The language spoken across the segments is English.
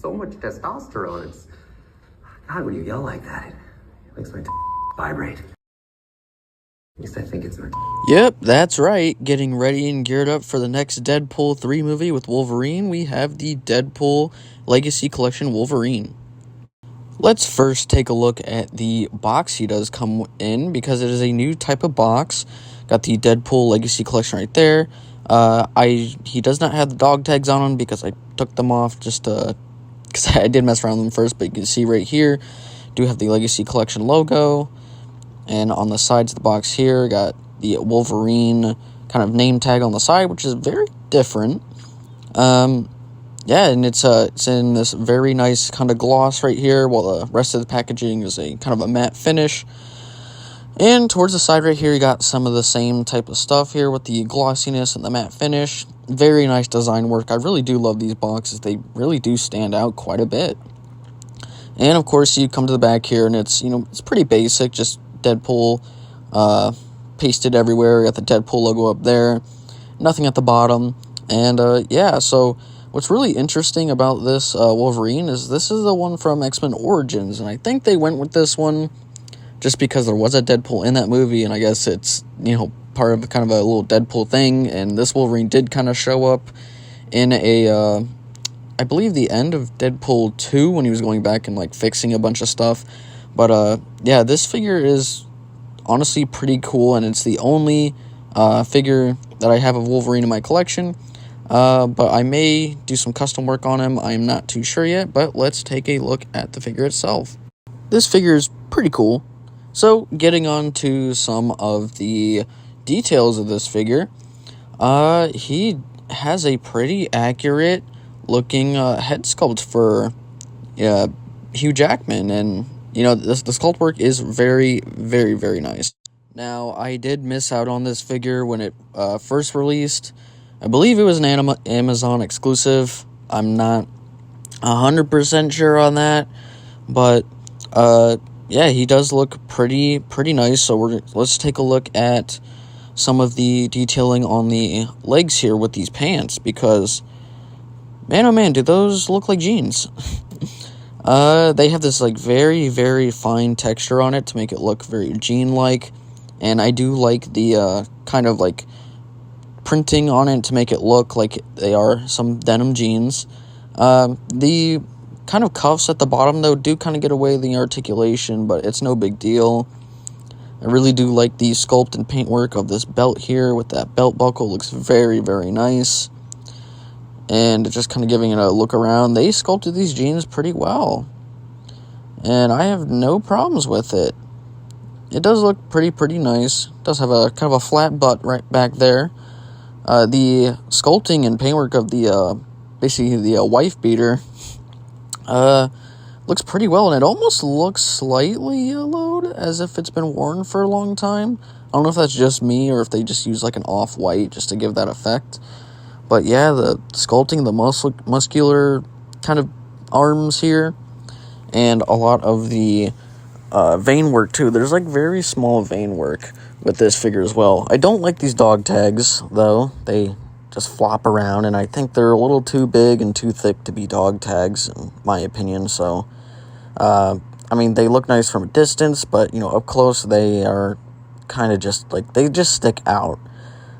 so much testosterone. It's... God, when you yell like that, it makes my vibrate. At least I think it's my... Yep, that's right. Getting ready and geared up for the next Deadpool 3 movie with Wolverine, we have the Deadpool Legacy Collection Wolverine. Let's first take a look at the box he does come in, because it is a new type of box. Got the Deadpool Legacy Collection right there. He does not have the dog tags on him because I took them off just because I did mess around with them first, but you can see right here, do have the Legacy Collection logo. And on the sides of the box here, got the Wolverine kind of name tag on the side, which is very different. Yeah, and it's in this very nice kind of gloss right here, while the rest of the packaging is a kind of a matte finish. And towards the side right here, you got some of the same type of stuff here with the glossiness and the matte finish. Very nice design work. I really do love these boxes. They really do stand out quite a bit. And of course, you come to the back here, and it's, it's pretty basic, just Deadpool pasted everywhere. Got the Deadpool logo up there. Nothing at the bottom. And yeah, so what's really interesting about this Wolverine is this is the one from X-Men Origins, and I think they went with this one just because there was a Deadpool in that movie, and I guess it's, part of kind of a little Deadpool thing, and this Wolverine did kind of show up in I believe the end of Deadpool 2 when he was going back and, fixing a bunch of stuff. But, yeah, this figure is honestly pretty cool, and it's the only figure that I have of Wolverine in my collection. But I may do some custom work on him. I'm not too sure yet, but let's take a look at the figure itself. This figure is pretty cool. So, getting on to some of the details of this figure, he has a pretty accurate looking head sculpt for Hugh Jackman, and the sculpt work is very, very, very nice. Now, I did miss out on this figure when it first released. I believe it was an Amazon exclusive. I'm not 100% sure on that, but yeah, he does look pretty nice. So let's take a look at some of the detailing on the legs here with these pants, because man, oh man, do those look like jeans. They have this very, very fine texture on it to make it look very jean-like, and I do like the kind of printing on it to make it look like they are some denim jeans. The kind of cuffs at the bottom, though, do kind of get away the articulation, but it's no big deal. I really do like the sculpt and paintwork of this belt here with that belt buckle. Looks very, very nice. And just kind of giving it a look around, they sculpted these jeans pretty well. And I have no problems with it. It does look pretty nice. It does have a kind of a flat butt right back there. The sculpting and paintwork of the, basically the wife beater, looks pretty well, and it almost looks slightly yellowed, as if it's been worn for a long time. I don't know if that's just me, or if they just use an off-white just to give that effect. But yeah, the sculpting, the muscular kind of arms here, and a lot of the vein work too. There's very small vein work with this figure as well. I don't like these dog tags, though. They just flop around, and I think they're a little too big and too thick to be dog tags, in my opinion. So, I mean, they look nice from a distance, but, up close, they are kind of just, they just stick out.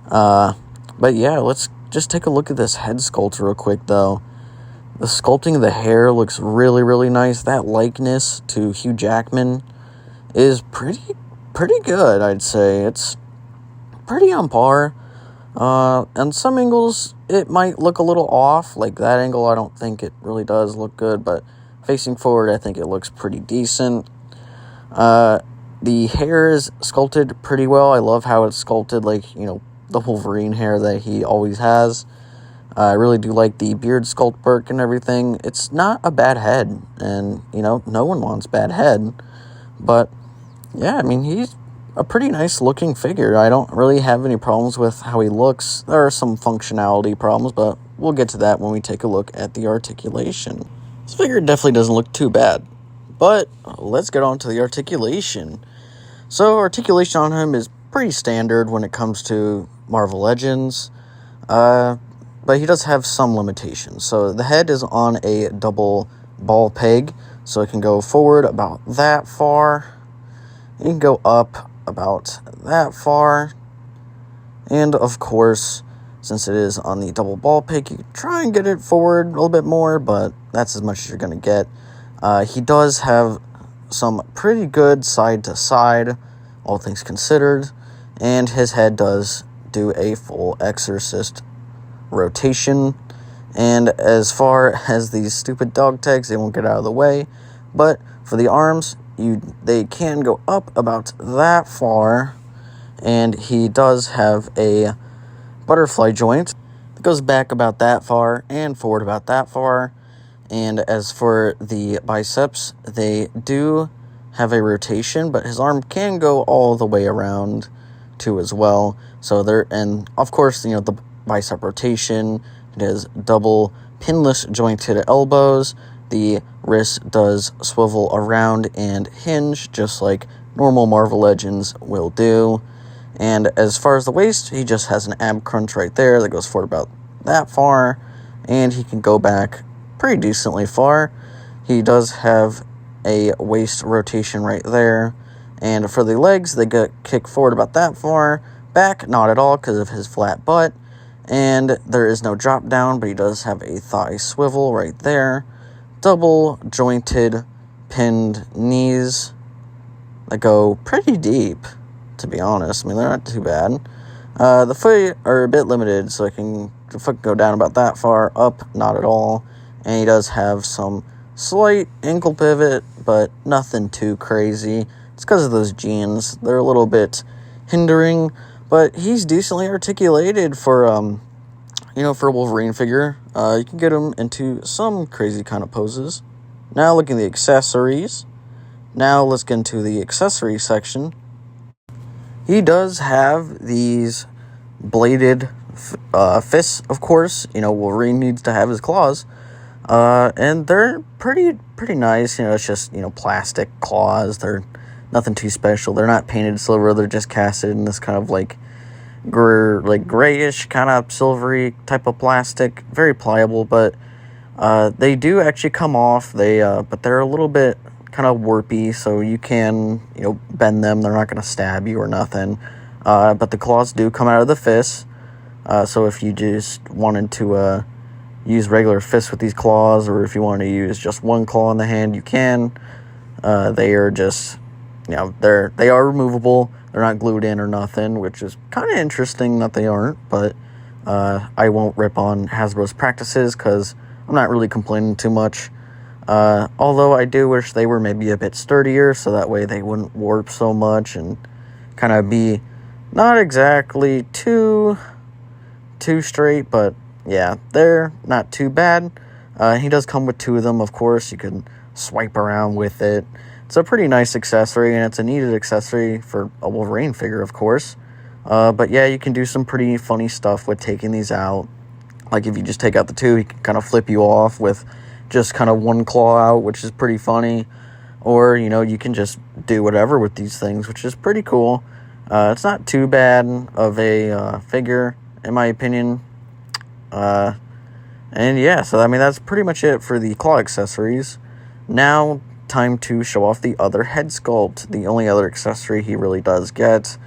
But yeah, let's just take a look at this head sculpt real quick, though. The sculpting of the hair looks really, really nice. That likeness to Hugh Jackman is pretty good, I'd say. It's pretty on par. On some angles, it might look a little off. Like that angle, I don't think it really does look good, but facing forward, I think it looks pretty decent. The hair is sculpted pretty well. I love how it's sculpted the Wolverine hair that he always has. I really do like the beard sculpt work and everything. It's not a bad head, and, no one wants bad head. But, yeah, I mean, he's a pretty nice looking figure. I don't really have any problems with how he looks. There are some functionality problems, but we'll get to that when we take a look at the articulation. This figure definitely doesn't look too bad, but let's get on to the articulation. So articulation on him is pretty standard when it comes to Marvel Legends. but he does have some limitations. So the head is on a double ball peg, so it can go forward about that far. You can go up about that far. And of course, since it is on the double ball peg, you can try and get it forward a little bit more, but that's as much as you're going to get. He does have some pretty good side to side, all things considered, and his head does do a full exorcist rotation. And as far as these stupid dog tags, they won't get out of the way, but for the arms, they can go up about that far, and he does have a butterfly joint that goes back about that far and forward about that far. And as for the biceps, they do have a rotation, but his arm can go all the way around too as well. So and of course, the bicep rotation, it has double pinless jointed elbows. The wrist does swivel around and hinge, just like normal Marvel Legends will do. And as far as the waist, he just has an ab crunch right there that goes forward about that far, and he can go back pretty decently far. He does have a waist rotation right there. And for the legs, they kick forward about that far. Back, not at all because of his flat butt. And there is no drop down, but he does have a thigh swivel right there. Double jointed pinned knees that go pretty deep, to be honest. I mean, they're not too bad. The foot are a bit limited, so the foot can go down about that far. Up, not at all. And he does have some slight ankle pivot, but nothing too crazy. It's because of those genes. They're a little bit hindering, but he's decently articulated for for a Wolverine figure. You can get him into some crazy kind of poses. Now looking at the accessories. Now let's get into the accessory section. He does have these bladed fists, of course. Wolverine needs to have his claws. And they're pretty nice. It's just, plastic claws. They're nothing too special. They're not painted silver. They're just casted in this kind of grayish kind of silvery type of plastic. Very pliable, but they do actually come off. But they're a little bit kind of warpy, so you can, bend them. They're not going to stab you or nothing. But the claws do come out of the fists. So if you just wanted to use regular fists with these claws, or if you want to use just one claw in the hand, you can. They are just, they are removable. They're not glued in or nothing, which is kind of interesting that they aren't, but I won't rip on Hasbro's practices because I'm not really complaining too much. Although I do wish they were maybe a bit sturdier, so that way they wouldn't warp so much and kind of be not exactly too straight, but yeah, they're not too bad. He does come with two of them, of course. You can swipe around with it. It's a pretty nice accessory, and it's a needed accessory for a Wolverine figure, of course. But yeah, you can do some pretty funny stuff with taking these out. Like if you just take out the two, he can kind of flip you off with just kind of one claw out, which is pretty funny. Or, you can just do whatever with these things, which is pretty cool. It's not too bad of a figure, in my opinion. And yeah, so that's pretty much it for the claw accessories. Now, time to show off the other head sculpt, the only other accessory he really does get.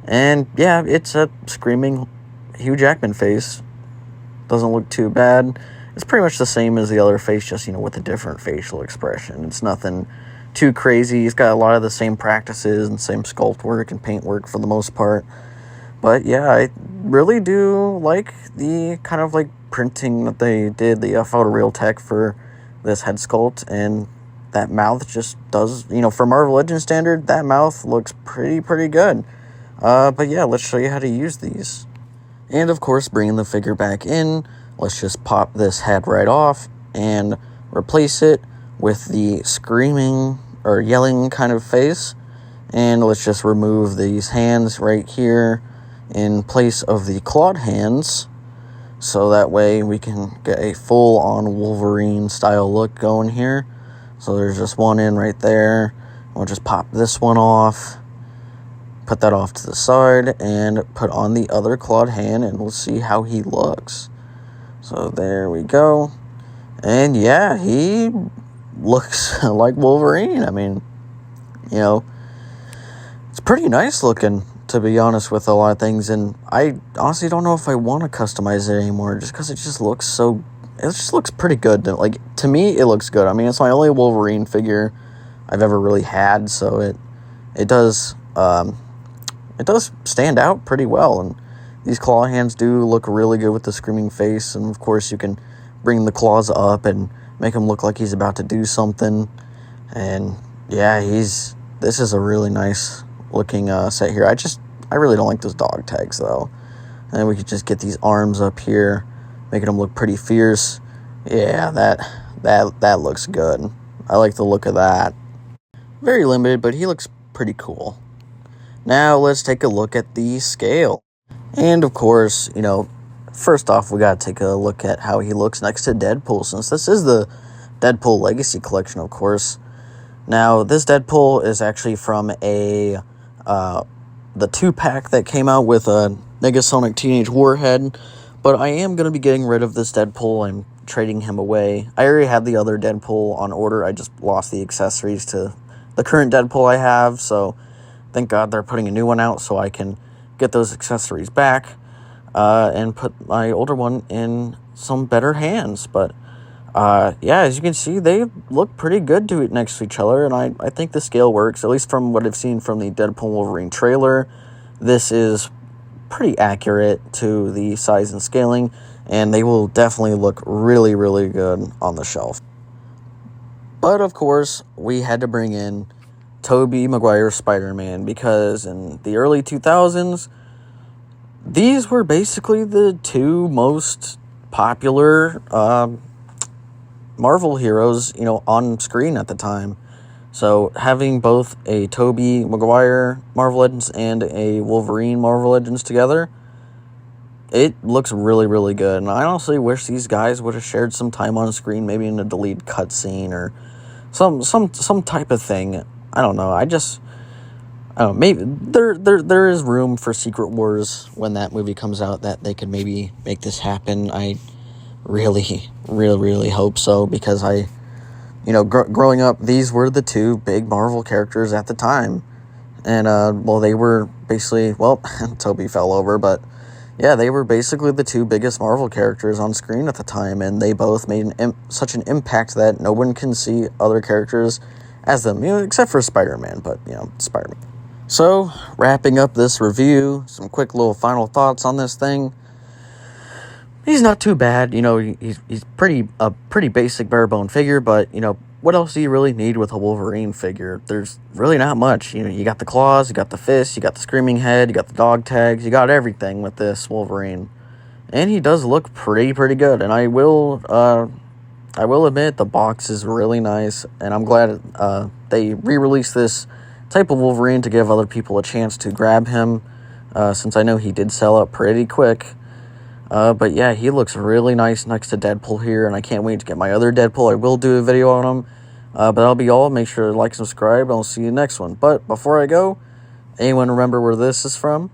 And yeah, it's a screaming Hugh Jackman face. Doesn't look too bad. It's pretty much the same as the other face, just, with a different facial expression. It's nothing too crazy. He's got a lot of the same practices and same sculpt work and paint work for the most part. But yeah, I really do like the kind of printing that they did, the photoreal tech for this head sculpt, and that mouth just does, for Marvel Legends standard, that mouth looks pretty good. But yeah, let's show you how to use these. And of course, bringing the figure back in, let's just pop this head right off and replace it with the screaming or yelling kind of face. And let's just remove these hands right here in place of the clawed hands, so that way we can get a full-on Wolverine style look going here. So there's just one in right there. We'll just pop this one off, put that off to the side, and put on the other clawed hand, and we'll see how he looks. So there we go. And yeah, he looks like Wolverine. I mean, you know, it's pretty nice looking, to be honest, with a lot of things. And I honestly don't know if I want to customize it anymore, just because it just looks pretty good. Like, to me, it looks good. I mean, it's my only Wolverine figure I've ever really had, so it does stand out pretty well. And these claw hands do look really good with the screaming face. And of course, you can bring the claws up and make him look like he's about to do something. And yeah, this is a really nice looking set here. I really don't like those dog tags though. And we could just get these arms up here, making them look pretty fierce. Yeah, that looks good. I like the look of that. Very limited, but he looks pretty cool. Now let's take a look at the scale. And of course, you know, first off, we got to take a look at how he looks next to Deadpool, since this is the Deadpool Legacy Collection, of course. Now, this Deadpool is actually from the 2-pack that came out with a Negasonic Teenage Warhead, but I am going to be getting rid of this Deadpool and trading him away. I already had the other Deadpool on order. I just lost the accessories to the current Deadpool I have, so thank God they're putting a new one out so I can get those accessories back and put my older one in some better hands. But yeah, as you can see, they look pretty good next to each other, and I think the scale works, at least from what I've seen from the Deadpool Wolverine trailer. This is pretty accurate to the size and scaling, and they will definitely look really, really good on the shelf. But of course, we had to bring in Tobey Maguire's Spider-Man, because in the early 2000s, these were basically the two most popular Marvel heroes, you know, on screen at the time. So having both a Tobey Maguire Marvel Legends and a Wolverine Marvel Legends together, it looks really, really good. And I honestly wish these guys would have shared some time on screen, maybe in a deleted cutscene or some type of thing. I don't know. I don't know. Maybe there is room for Secret Wars when that movie comes out, that they could maybe make this happen. I really, really, really hope so, because growing up, these were the two big Marvel characters at the time. And, they were basically, Tobey fell over, but yeah, they were basically the two biggest Marvel characters on screen at the time, and they both made such an impact that no one can see other characters as them, except for Spider-Man, but, Spider-Man. So, wrapping up this review, some quick little final thoughts on this thing. He's not too bad, he's a pretty basic bare-bone figure, but, what else do you really need with a Wolverine figure? There's really not much. You got the claws, you got the fists, you got the screaming head, you got the dog tags, you got everything with this Wolverine. And he does look pretty good, and I will admit the box is really nice, and I'm glad they re-released this type of Wolverine to give other people a chance to grab him, since I know he did sell out pretty quick. But yeah, he looks really nice next to Deadpool here, and I can't wait to get my other Deadpool. I will do a video on him, but that'll be all. Make sure to like, subscribe, and I'll see you next one. But before I go, anyone remember where this is from?